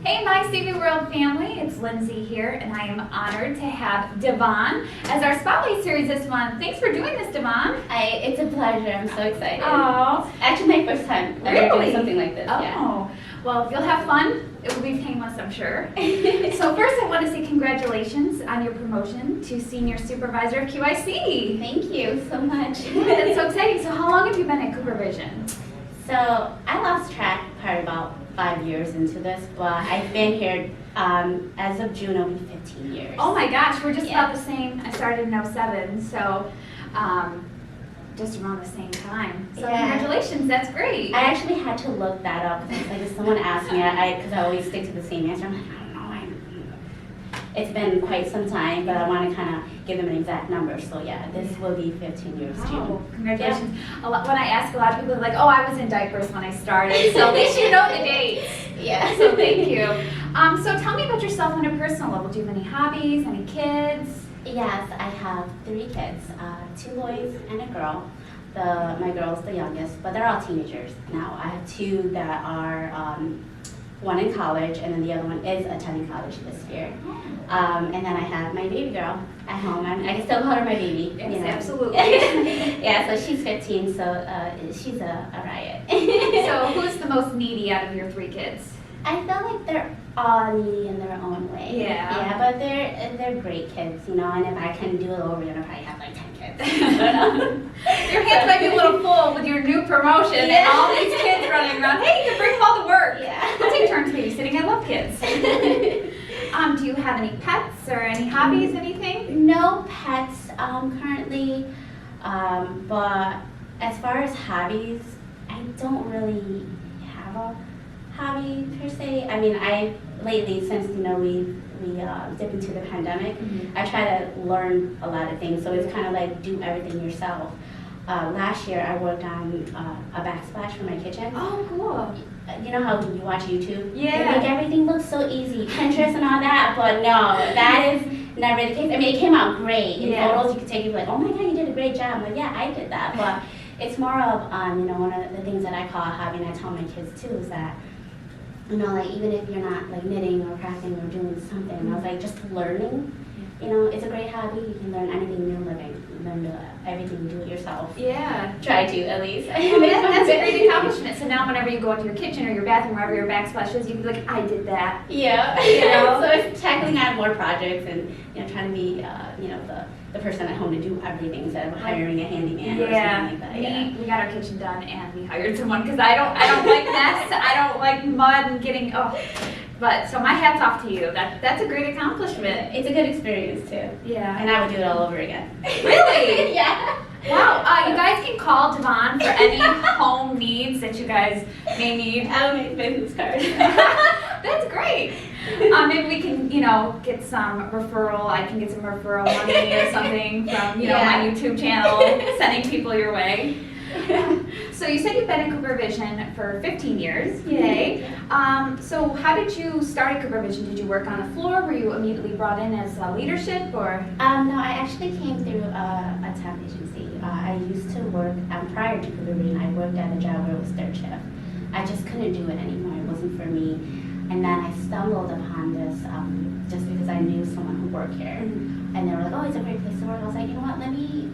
Hey, my CV World family, it's Lindsay here, and I am honored to have Davanh as our Spotlight Series this month. Thanks for doing this, Davanh. It's a pleasure. I'm so excited. Oh, Actually, my first time ever doing something like this. Oh, Yeah. Well, you'll have fun. It will be painless, I'm sure. So first, I want to say congratulations on your promotion to Senior Supervisor of QIC. Thank you so much. Yeah, that's so exciting. So how long have you been at Supervision? So I lost track probably about 5 years into this, but I've been here as of June, it'll be 15 years. Oh my gosh, we're just Yeah. about the same. I started in 07, so just around the same time. So Yeah. congratulations, that's great. I actually had to look that up because like if someone asked me, because I always stick to the same answer, I'm like, I don't know. It's been quite some time, but I want to kind of give them an exact number. So yeah, this will be 15 years Oh, June. congratulations. When I ask a lot of people, they're like, oh, I was in diapers when I started. So at least you know the dates. Yeah. So thank you. So tell me about yourself on a personal level. Do you have any hobbies, any kids? Yes, I have 3 kids, 2 boys and a girl. My girl's the youngest, but they're all teenagers now. I have 2 that are, one in college, and then the other one is attending college this year. And then I have my baby girl at home. I can still call her my baby. Yes, you know. absolutely. Yeah, so she's 15, so she's a riot. So who's the most needy out of your 3 kids? I feel like they're all needy in their own way. Yeah. Yeah, but they're great kids, you know. And if I can do it over again, I'll probably have like 10 kids. Your hands might be a little full with your new promotion and all these kids running around. Hey, you can bring them all to work. Yeah. I'll take turns babysitting. I love kids. Do you have any pets or any hobbies, anything? No pets currently, but as far as hobbies, I don't really have a hobby per se. I mean, lately since we dip into the pandemic, I try to learn a lot of things. So it's kind of like do everything yourself. Last year I worked on a backsplash for my kitchen. Oh, cool. You know how you watch YouTube? Yeah. They make everything look so easy, Pinterest and all that, but no, that is never the case. I mean, it came out great. In photos you could take, you'd be like, oh my God, you did a great job. I'm like, yeah, I did that. But it's more of, one of the things that I call a hobby, and I tell my kids too, is that, like even if you're not like knitting or crafting or doing something, I was like, just learning, it's a great hobby. You can learn anything new living. Learn everything, do it yourself. Yeah. Try to, at least. That's a great accomplishment. So now whenever you go into your kitchen or your bathroom, wherever your backsplash is, you can be like, I did that. Yeah. know? So it's tackling on more projects and, trying to be, the person at home to do everything instead of hiring a handyman or something like that. Yeah. We got our kitchen done and we hired someone because I don't like mess. I don't like mud and getting, But, so my hat's off to you. That's a great accomplishment. It's a good experience too. Yeah. And I would do it all over again. Really? Yeah. Wow. You guys can call Davanh for any home needs that you guys may need. I'll make business cards. That's great. Maybe we can, get some referral. I can get some referral money or something from, my YouTube channel, sending people your way. So you said you've been in Supervision for 15 years. Yay. So how did you start at Supervision? Did you work on the floor? Were you immediately brought in as leadership or? No, I actually came through a temp agency. I used to work, prior to Supervision, I worked at a job where it was 3rd shift. I just couldn't do it anymore. It wasn't for me. And then I stumbled upon this just because I knew someone who worked here. And they were like, oh, it's a great place to work. I was like, you know what, let me,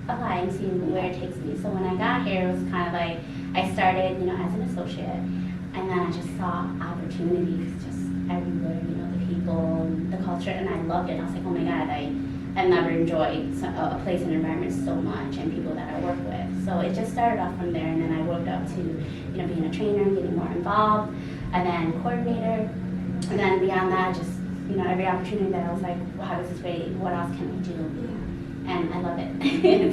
apply and see where it takes me. So when I got here, it was kind of like, I started, as an associate, and then I just saw opportunities just everywhere, the people, the culture, and I loved it. I was like, oh my God, I never enjoyed a place and environment so much, and people that I work with. So it just started off from there, and then I worked up to, being a trainer, getting more involved, and then coordinator, and then beyond that, just, every opportunity that I was like, well, how does this way, what else can I do? And I love it.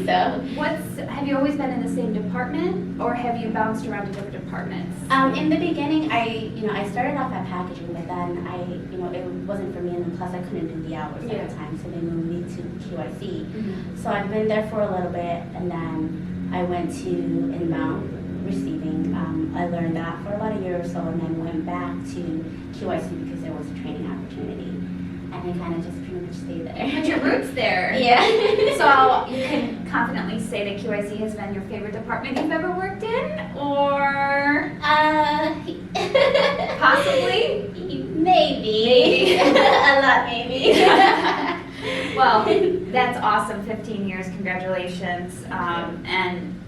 So, have you always been in the same department, or have you bounced around to different departments? In the beginning, I started off at packaging, but then it wasn't for me, and then plus I couldn't do the hours at the time, so they moved me to QIC. So I've been there for a little bit, and then I went to inbound receiving. I learned that for about a year or so, and then went back to QIC because there was a training opportunity. And I kind of just pretty much stayed there. Put your roots there. Yeah. So you can confidently say that QIC has been your favorite department you've ever worked in, or possibly? Well, that's awesome, 15 years, congratulations. And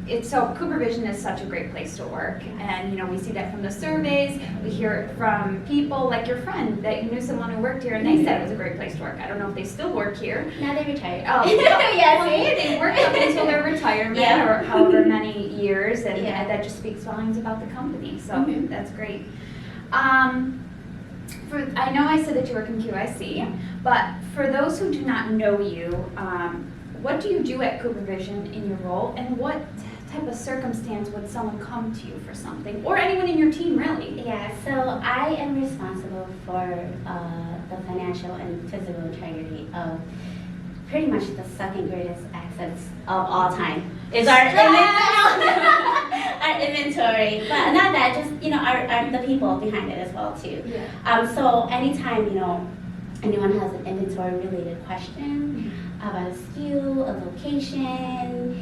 it's so, Cooper Vision is such a great place to work. And, you know, we see that from the surveys, we hear it from people like your friend, that you knew someone who worked here and they said it was a great place to work. I don't know if they still work here. Now they retired. Oh, yes. Well, yeah, they worked up until their retirement or however many years, and that just speaks volumes about the company, so that's great. I know I said that you work in QIC, but for those who do not know you, what do you do at Cooper Vision in your role, and what type of circumstance would someone come to you for something, or anyone in your team really? Yeah, so I am responsible for the financial and physical integrity of pretty much the second greatest assets of all time. Is our inventory, but not that, just, you know, our the people behind it as well too. Yeah. So anytime, you know, anyone has an inventory related question about a SKU, a location,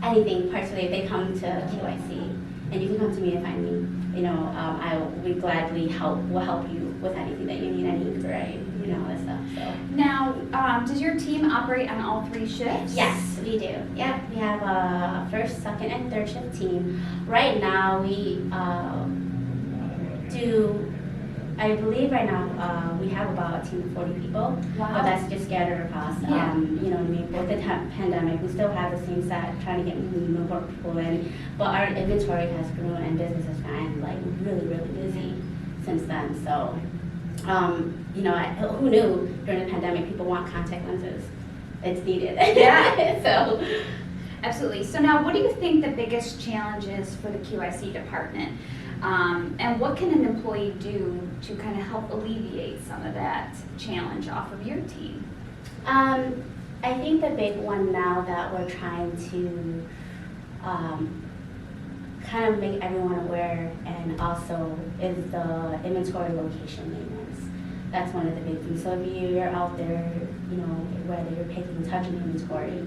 anything parts related, they come to QIC, and you can come to me and find me. You know, we gladly will help you with anything that you need, any inquiry, you know, all that stuff. So now, does your team operate on all 3 shifts? Yes, we do. Yep, we have a first, second, and third shift team. Right now, we do. I believe right now we have about a team of 40 people, but that's just scattered across. You know what I mean? With the pandemic, we still have the same set, trying to get more people in, but our inventory has grown and business has gotten like really, really busy since then. So, you know, who knew during the pandemic people want contact lenses? It's needed. Yeah. So. Absolutely. So now, what do you think the biggest challenge is for the QIC department? And what can an employee do to kind of help alleviate some of that challenge off of your team? I think the big one now that we're trying to kind of make everyone aware, and also is the inventory location maintenance. That's one of the big things. So if you're out there, you know, whether you're picking and touching inventory,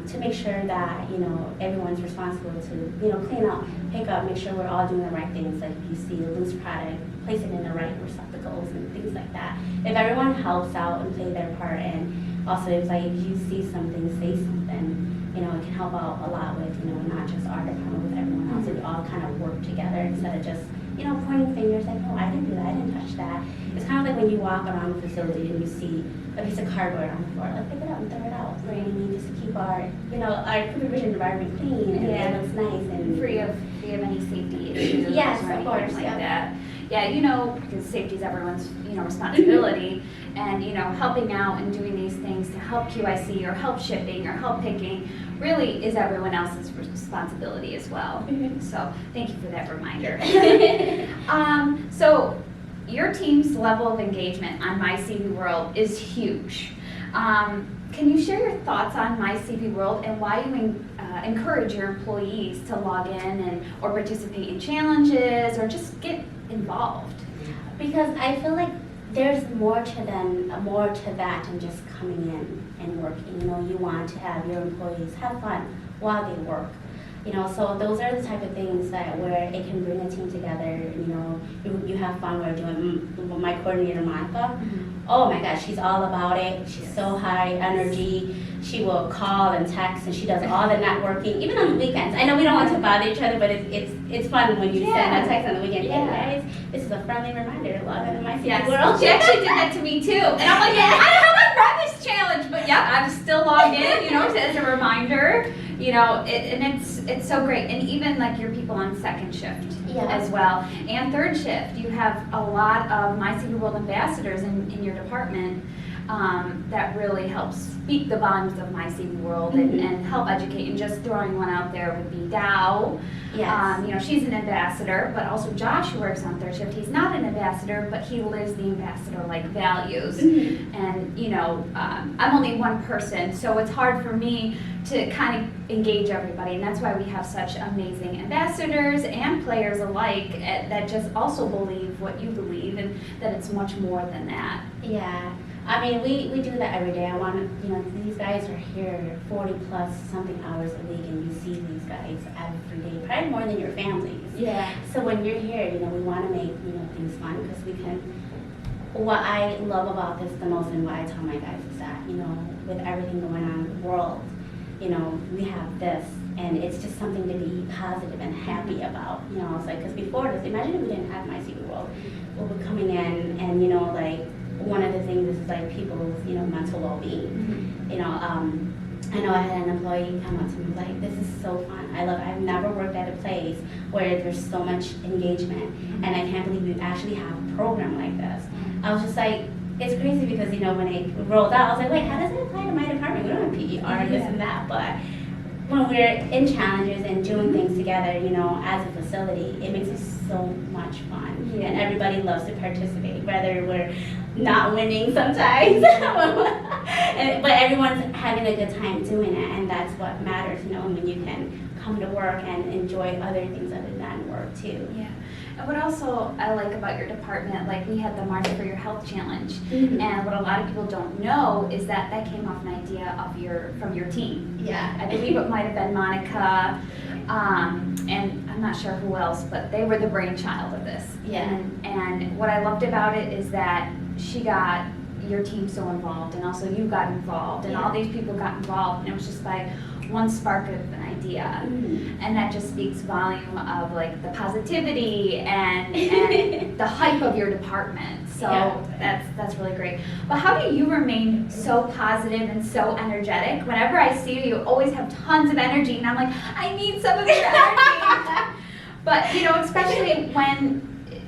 to make sure that, you know, everyone's responsible to, you know, clean up, pick up, make sure we're all doing the right things. Like if you see a loose product, place it in the right receptacles and things like that. If everyone helps out and play their part, and also it's like if you see something, say something, you know, it can help out a lot with, you know, not just our department, with everyone else. We all kind of work together instead of just, you know, pointing fingers like, oh, I didn't do that, I didn't touch that. It's kind of like when you walk around the facility and you see a piece of cardboard on the floor, like pick it up and throw it out. Right? I mean, just to keep our, you know, our Cooper Vision environment clean and it looks nice and free of any safety issues. Yes, or of course, anything like that. Yeah, you know, because safety is everyone's, you know, responsibility, and, you know, helping out and doing these things to help QIC or help shipping or help picking really is everyone else's responsibility as well. So thank you for that reminder. So your team's level of engagement on My CV World is huge. Can you share your thoughts on My CV World and why you encourage your employees to log in or participate in challenges or just get involved? Because I feel like there's more to that than just coming in and working. You know, you want to have your employees have fun while they work. You know, so those are the type of things that where it can bring a team together. You know, you have fun. We're doing my coordinator Monica. Oh my gosh, she's all about it. She's so high energy. She will call and text, and she does all the networking, even on the weekends. I know we don't want to bother each other, but it's fun when you send a text on the weekend. Hey guys, this is a friendly reminder to log into My CV World. She actually did that to me too, and I'm like, I haven't run this challenge, but yep, I'm still logged in. You know, as a reminder. You know, and it's so great, and even like your people on second shift as well, and third shift, you have a lot of My CV World ambassadors in your department that really help speak the volumes of My CV World and help educate. And just throwing one out there would be Dow. You know, she's an ambassador, but also Josh, who works on third shift, he's not an ambassador, but he lives the ambassador-like values. And, you know, I'm only one person, so it's hard for me to kind of engage everybody, and that's why we have such amazing ambassadors and players alike that just also believe what you believe, and that it's much more than that. Yeah. I mean, we do that every day. I want to, you know, these guys are here 40 plus something hours a week, and you see these guys every day, probably more than your families. Yeah. So when you're here, you know, we want to make, you know, things fun, because what I love about this the most and what I tell my guys is that, with everything going on in the world, we have this, and it's just something to be positive and happy about. It's like, because before this, imagine if we didn't have My Secret World. We're coming in, and like, one of the things is like people's, mental well-being. I know I had an employee come up to me like, this is so fun. I've never worked at a place where there's so much engagement, and I can't believe we actually have a program like this. I was just like, it's crazy because, when it rolled out, I was like, wait, how does it apply to my department? We don't have PER and this and that, but when we're in challenges and doing things together, as a facility, it makes it so much fun. Yeah. And everybody loves to participate, whether we're not winning sometimes, but everyone's having a good time doing it, and that's what matters, when you can come to work and enjoy other things other than work too. Yeah. And what also I like about your department, like we had the March for Your Health Challenge, and what a lot of people don't know is that came off an idea from your team. Yeah. I believe it might have been Monica, and I'm not sure who else, but they were the brainchild of this. Yeah. And what I loved about it is that she got your team so involved, and also you got involved, and all these people got involved, and it was just by one spark of an idea, and that just speaks volume of like the positivity and the hype of your department. So that's really great. But how do you remain so positive and so energetic? Whenever I see you, you always have tons of energy, and I'm like, I need some of your energy. But especially when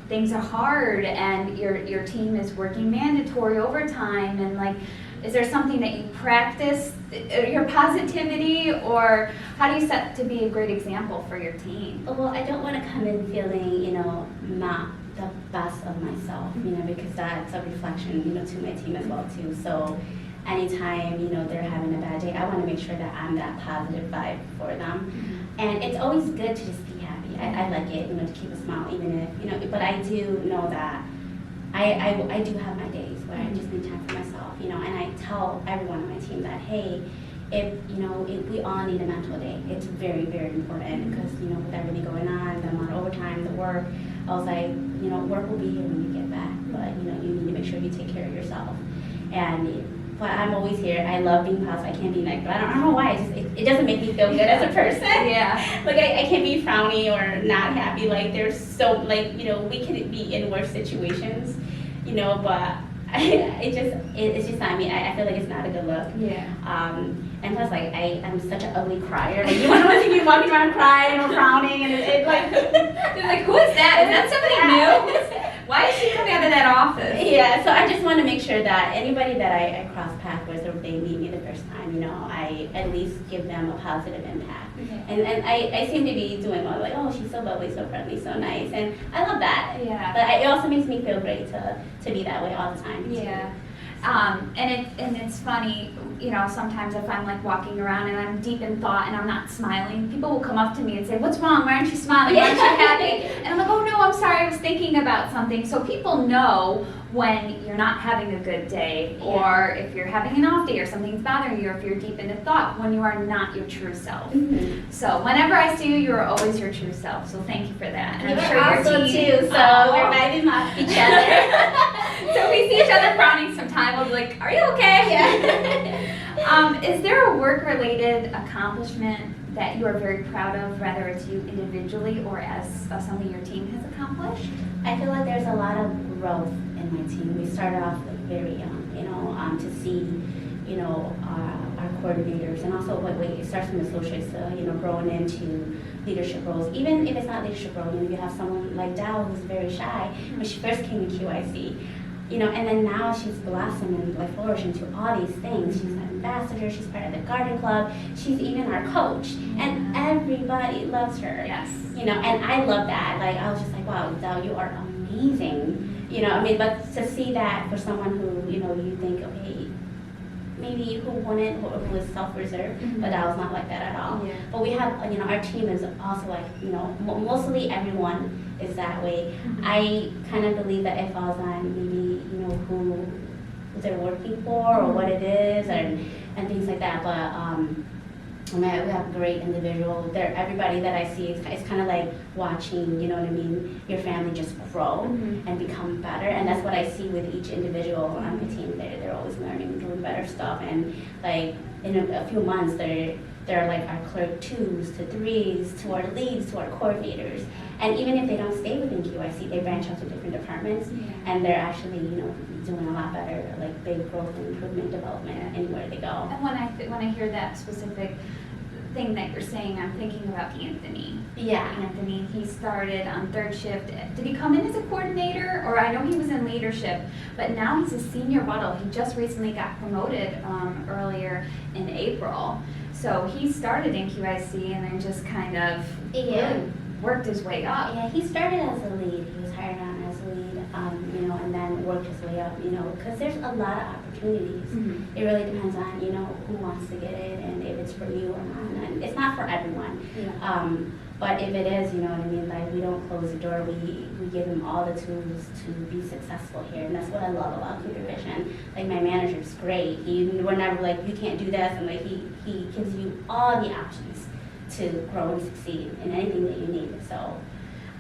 things are hard and your team is working mandatory overtime, and like, is there something that you practice, your positivity, or how do you set to be a great example for your team? Well, I don't want to come in feeling, not the best of myself, because that's a reflection, to my team as well too. So anytime, they're having a bad day, I want to make sure that I'm that positive vibe for them. And it's always good to just be happy. I like it, to keep a smile, even if, but I do know that I do have my days where I just need time for myself, and I tell everyone on my team that, hey, if we all need a mental day, it's very, very important, because, with everything going on, the amount of overtime, the work, I was like, work will be here when you get back, but, you need to make sure you take care of yourself. But I'm always here. I love being positive. I can't be negative. I don't know why. It doesn't make me feel good as a person. Yeah. Like I can't be frowny or not happy. Like there's so we can be in worse situations, but it's just not me. I feel like it's not a good look. Yeah. And plus, like I'm such an ugly crier. Like you want to see me walking around crying or frowning, and it's like they're like, who is that? Is that somebody new? Why is she coming out of that office? Yeah, so I just want to make sure that anybody that I cross paths with, or if they meet me the first time, I at least give them a positive impact. Okay. And I seem to be doing well. Like, oh, she's so bubbly, so friendly, so nice, and I love that. Yeah. But it also makes me feel great to be that way all the time. Yeah. And it's funny, sometimes if I'm like walking around and I'm deep in thought and I'm not smiling, people will come up to me and say, what's wrong? Why aren't you smiling? Why aren't you happy? And I'm like, oh no, I'm sorry, I was thinking about something. So people know when you're not having a good day, or if you're having an off day, or something's bothering you, or if you're deep into thought, when you are not your true self. So whenever I see you, you're always your true self. So thank you for that. And I'm sure also your team, too, so we're vibing off each other. So if we see each other frowning sometime, we'll be like, are you okay? Yeah. Is there a work-related accomplishment that you are very proud of, whether it's you individually or as something your team has accomplished? I feel like there's a lot of growth in my team. We started off very young, to see, our coordinators, and also it starts from associates to, growing into leadership roles. Even if it's not leadership role, you have someone like Dow who's very shy when she first came to QIC. And then now she's blossomed and like flourished into all these things. She's an ambassador, she's part of the garden club, she's even our coach, and everybody loves her. Yes. And I love that. Like I was just like, wow, Del, you are amazing. But to see that for someone who, you think, okay, maybe who wouldn't, or who is self-reserved, but that was not like that at all. Yeah. But we have, our team is also like, mostly everyone is that way. I kind of believe that it falls on maybe, who they're working for, or what it is, and things like that. But we have great individuals. Everybody that I see is kind of like watching, you know what I mean, your family just grow and become better. And that's what I see with each individual on my team. They're always learning, doing better stuff. And like in a few months, they're like our clerk 2s to 3s to our leads to our coordinators. And even if they don't stay within QIC, they branch out to different departments, and they're actually, you know, doing a lot better, like big growth and improvement development anywhere they go. And when I hear that specific thing that you're saying, I'm thinking about Anthony. Yeah. Anthony, he started on third shift. Did he come in as a coordinator? Or I know he was in leadership, but now he's a senior buttle. He just recently got promoted earlier in April. So he started in QIC and then just kind of really worked his way up. Yeah, he started as a lead. He was hired on as a lead, you know, and then worked his way up, you know, because there's a lot of opportunities. It really depends on, you know, who wants to get it and if it's for you or not. And it's not for everyone. But if it is, you know what I mean, like we don't close the door, we give them all the tools to be successful here. And that's what I love about computer vision. Like my manager's great. We're never like, you can't do this, and like he gives you all the options to grow and succeed in anything that you need. So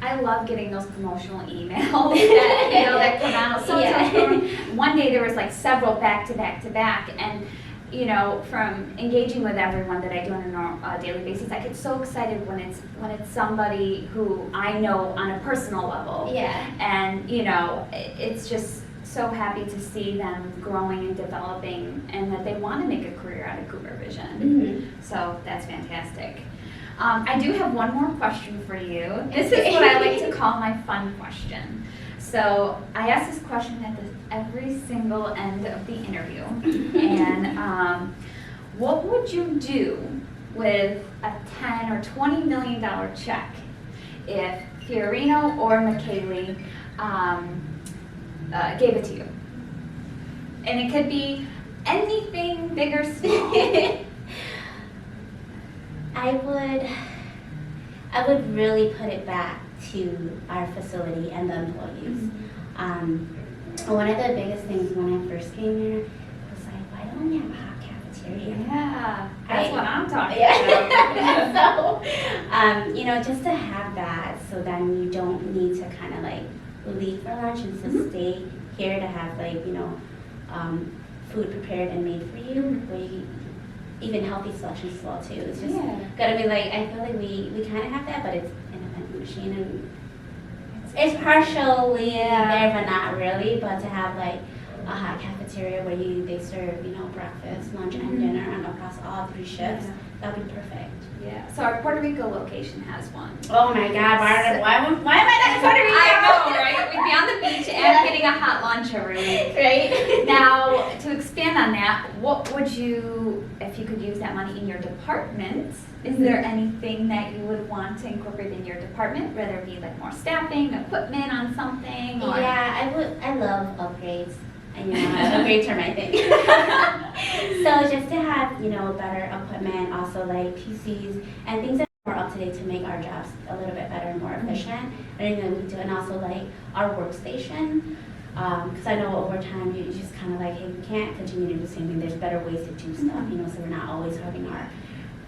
I love getting those promotional emails that, you know, that come out. Sometimes one day there was like several back to back to back, and you know, from engaging with everyone that I do on a daily basis, I get so excited when it's somebody who I know on a personal level. And you know, it's just so happy to see them growing and developing, and that they want to make a career out of Cougar Vision. So that's fantastic. I do have one more question for you. This is what I like to call my fun question. So I ask this question at every single end of the interview. And what would you do with a $10 or $20 million check if Fiorino or McKaylee gave it to you? And it could be anything big or small. I would really put it back to our facility and the employees. One of the biggest things when I first came here was like, why don't we have a hot cafeteria? Yeah, that's what I'm talking about. So, you know, just to have that, so then you don't need to kind of like leave for lunch and just stay here to have like, you know, food prepared and made for you, where you even healthy selections as well too. It's just gotta be like, I feel like we kind of have that, but it's in a vending machine, and it's partially there, but not really. But to have like a hot cafeteria where they serve, you know, breakfast, lunch, and dinner, and across all 3 shifts, that'd be perfect. Yeah. So our Puerto Rico location has one. Oh my God! Why am I not in Puerto Rico? I know, right? We'd be on the beach and getting a hot lunch every week. Right. Now, to expand on that, what would you, if you could use that money in your department, is there anything that you would want to incorporate in your department, whether it be like more staffing, equipment on something? Or? Yeah, I would. I love upgrades. And, you know, upgrades are my thing. So just to have, you know, better equipment, also like PCs and things that are more up to date to make our jobs a little bit better and more efficient. Anything that we do, and also like our workstation. Because I know over time you just kind of like, hey, we can't continue to do the same thing. There's better ways to do stuff, you know, so we're not always having our,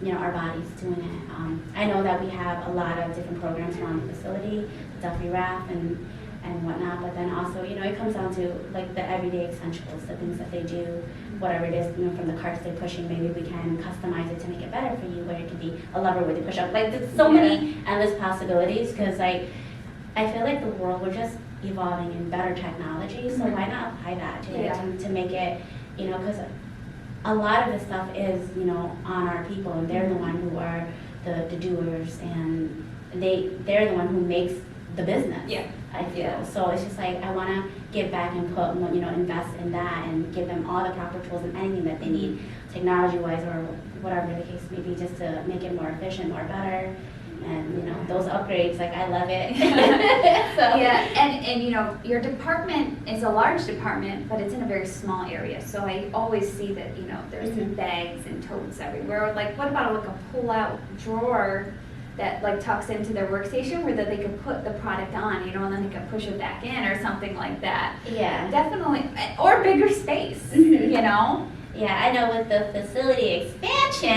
you know, our bodies doing it. I know that we have a lot of different programs around the facility, Duffy Raff and whatnot, but then also, you know, it comes down to like the everyday essentials, the things that they do, whatever it is, you know, from the carts they're pushing, maybe we can customize it to make it better for you, where it could be a lever where they push up. Like there's so many endless possibilities, because like I feel like the world, we're just evolving in better technology, so why not apply that to make it, you know, because a lot of this stuff is, you know, on our people, and they're the one who are the doers, and they're the one who makes the business. I feel. So it's just like, I want to give back and put, you know, invest in that and give them all the proper tools and anything that they need, technology-wise or whatever the case may be, just to make it more efficient, more better. And, you know, those upgrades, like, I love it. So. Yeah, and you know, your department is a large department, but it's in a very small area. So I always see that, you know, there's bags and totes everywhere. Like, what about like a pull-out drawer that like tucks into their workstation, where that they could put the product on, you know, and then they can push it back in or something like that. Yeah. Definitely, or bigger space, you know? Yeah, I know with the facility expansion,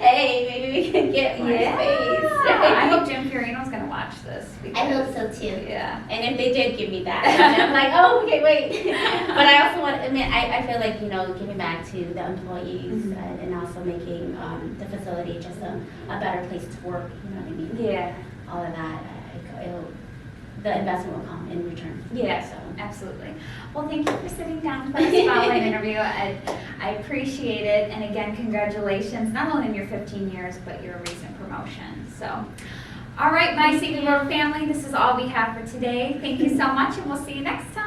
hey, maybe we can get more space. I hope Jim Fiorino's going to watch this. I hope so too. Yeah. And if they did give me that, I'm like, oh, okay, wait. But I also want, I feel like, giving back to the employees and also making the facility just a better place to work, you know what I mean? Yeah. All of that, the investment will come in return. Yeah, So. absolutely. Well, thank you for sitting down for this spotlight interview. I appreciate it. And again, congratulations, not only in your 15 years, but your recent promotion. So, all right, my CV Road family, this is all we have for today. Thank you so much, and we'll see you next time.